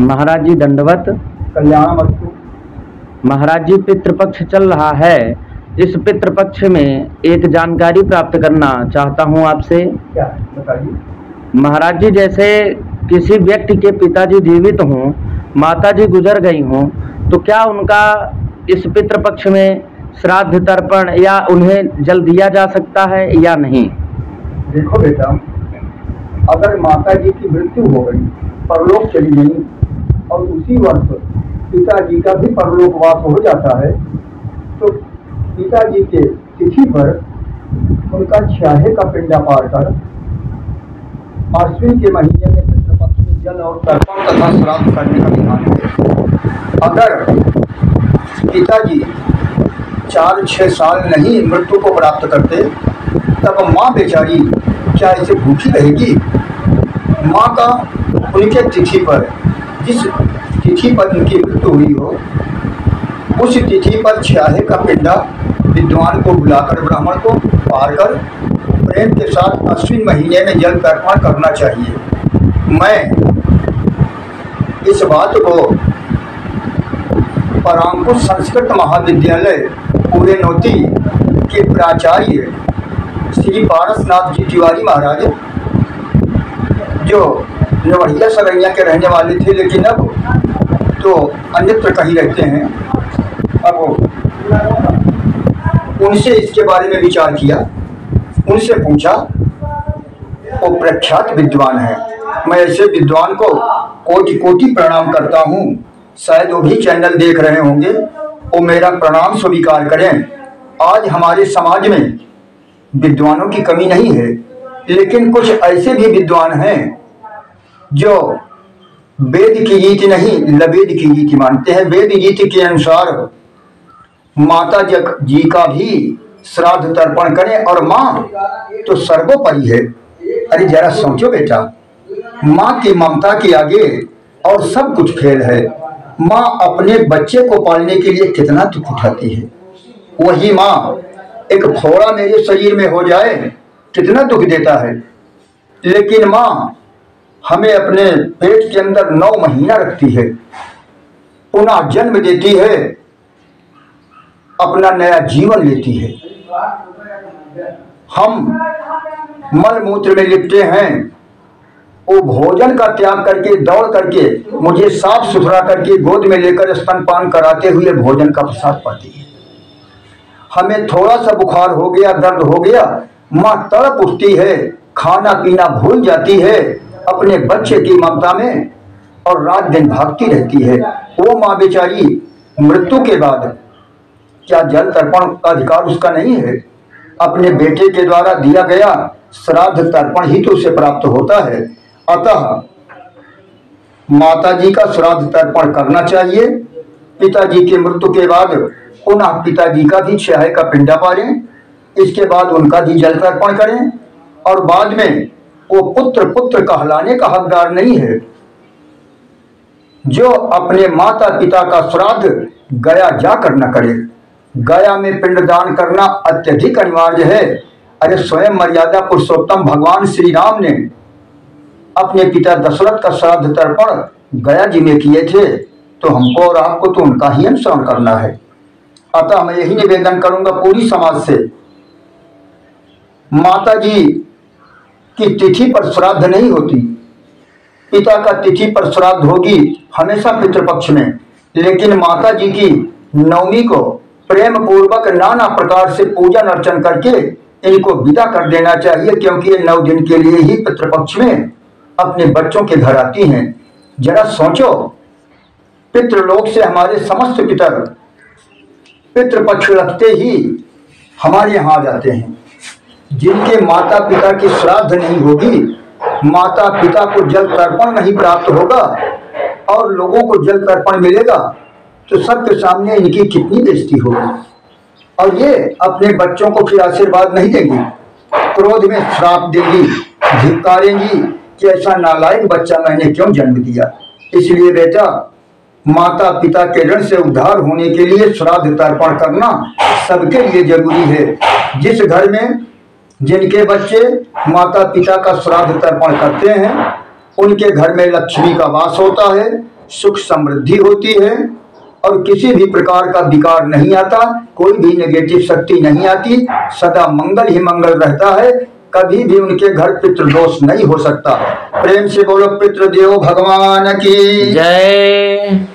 महाराज जी दंडवत। कल्याणमस्तु। महाराज जी पितृपक्ष चल रहा है, इस पितृपक्ष में एक जानकारी प्राप्त करना चाहता हूँ आपसे। क्या बताइए। महाराज जी जैसे किसी व्यक्ति के पिताजी जीवित हों, माताजी गुजर गई हों, तो क्या उनका इस पितृपक्ष में श्राद्ध तर्पण या उन्हें जल दिया जा सकता है या नहीं? देखो बेटा, अगर माता जी की मृत्यु हो गई, परलोक चली गई और उसी वर्ष पिताजी का भी परलोकवास हो जाता है, तो पिताजी के तिथि पर उनका छाहे का पिंडा पाड़कर अश्विन के महीने में पितृपक्ष में जल और तर्पण तथा श्राद्ध करने का विधान है। अगर पिताजी 4-6 साल नहीं मृत्यु को प्राप्त करते, तब माँ बेचारी क्या ऐसे भूखी रहेगी? माँ का उनके तिथि पर, जिस तिथि पर उनकी मृत्यु हुई हो, उस तिथि पर छाहे का पिंडा विद्वान को बुलाकर ब्राह्मण को पारकर प्रेम के साथ अश्विन महीने में जल तर्पण करना चाहिए। मैं इस बात को परांकुश संस्कृत महाविद्यालय पूरेनोती के प्राचार्य श्री पारसनाथ जी तिवारी महाराज, जो नवहिया सरैया के रहने वाले थे लेकिन अब तो अन्यत्र कहीं रहते हैं, अब उनसे इसके बारे में विचार किया, उनसे पूछा। वो प्रख्यात विद्वान है, मैं ऐसे विद्वान को कोटि कोटि प्रणाम करता हूँ। शायद वो भी चैनल देख रहे होंगे, वो मेरा प्रणाम स्वीकार करें। आज हमारे समाज में विद्वानों की कमी नहीं है, लेकिन कुछ ऐसे भी विद्वान हैं जो वेद की रीति नहीं, लवेद की रीति मानते हैं। वेद रीति के अनुसार माता जी का भी श्राद्ध तर्पण करें, और माँ तो सर्वोपरि है। अरे जरा सोचो बेटा, माँ की ममता के आगे और सब कुछ फेल है। माँ अपने बच्चे को पालने के लिए कितना दुख उठाती है। वही माँ एक फोड़ा मेरे शरीर में हो जाए कितना दुख देता है, लेकिन माँ हमें अपने पेट के अंदर 9 महीना रखती है, पुनः जन्म देती है, अपना नया जीवन लेती है। हम मल मूत्र में लिपटे हैं, वो भोजन का त्याग करके दौड़ करके मुझे साफ सुथरा करके गोद में लेकर स्तनपान कराते हुए भोजन का प्रसाद पाती है। हमें थोड़ा सा बुखार हो गया, दर्द हो गया, माँ तड़प उठती है, खाना पीना भूल जाती है अपने बच्चे की ममता में, और रात दिन भागती रहती है। वो माँ बेचारी मृत्यु के बाद क्या जल तर्पण का अधिकार उसका नहीं है? अपने बेटे के द्वारा दिया गया श्राद्ध तर्पण ही तो उसे प्राप्त होता है। अतः माता जी का श्राद्ध तर्पण करना चाहिए। पिताजी की मृत्यु के बाद पुनः पिताजी का भी छाहे का पिंडा पारें, इसके बाद उनका भी जल तर्पण करें, और बाद में वो पुत्र कहलाने का हकदार नहीं है। जो अपने माता पिता का श्राद्ध गया जाकर न करे। गया में पिंडदान करना अत्यधिक अनिवार्य है। अरे स्वयं मर्यादा पुरुषोत्तम भगवान श्री राम ने अपने पिता दशरथ का श्राद्ध तर्पण गया जी में किए थे, तो हमको और आपको तो उनका ही अनुसरण करना है। अतः मैं यही निवेदन करूंगा पूरी समाज से, माता जी की तिथि पर श्राद्ध नहीं होती, पिता का तिथि पर श्राद्ध होगी हमेशा पितृपक्ष में, लेकिन माता जी की नवमी को प्रेम पूर्वक नाना प्रकार से पूजन अर्चन करके इनको विदा कर देना चाहिए, क्योंकि ये 9 दिन के लिए ही पितृपक्ष में अपने बच्चों के घर आती हैं। जरा सोचो, पितृलोक से हमारे समस्त पितर पितृपक्ष लगते ही हमारे यहाँ आ जाते हैं। जिनके माता पिता की श्राद्ध नहीं होगी, माता पिता को जल तर्पण नहीं प्राप्त होगा और लोगों को जल तर्पण मिलेगा, तो सबके सामने इनकी कितनी बेइज्जती होगी। और ये अपने बच्चों को फिर आशीर्वाद नहीं देंगी, क्रोध में श्राप देंगी, धिक्कारेंगी कि ऐसा नालायक बच्चा मैंने क्यों जन्म दिया। इसलिए बेटा, माता पिता के ऋण से उद्धार होने के लिए श्राद्ध तर्पण करना सबके लिए जरूरी है। जिस घर में जिनके बच्चे माता पिता का श्राद्ध तर्पण करते हैं, उनके घर में लक्ष्मी का वास होता है, सुख समृद्धि होती है और किसी भी प्रकार का विकार नहीं आता, कोई भी नेगेटिव शक्ति नहीं आती, सदा मंगल ही मंगल रहता है। कभी भी उनके घर पितृदोष नहीं हो सकता। प्रेम से बोलो पितृदेव भगवान की जय।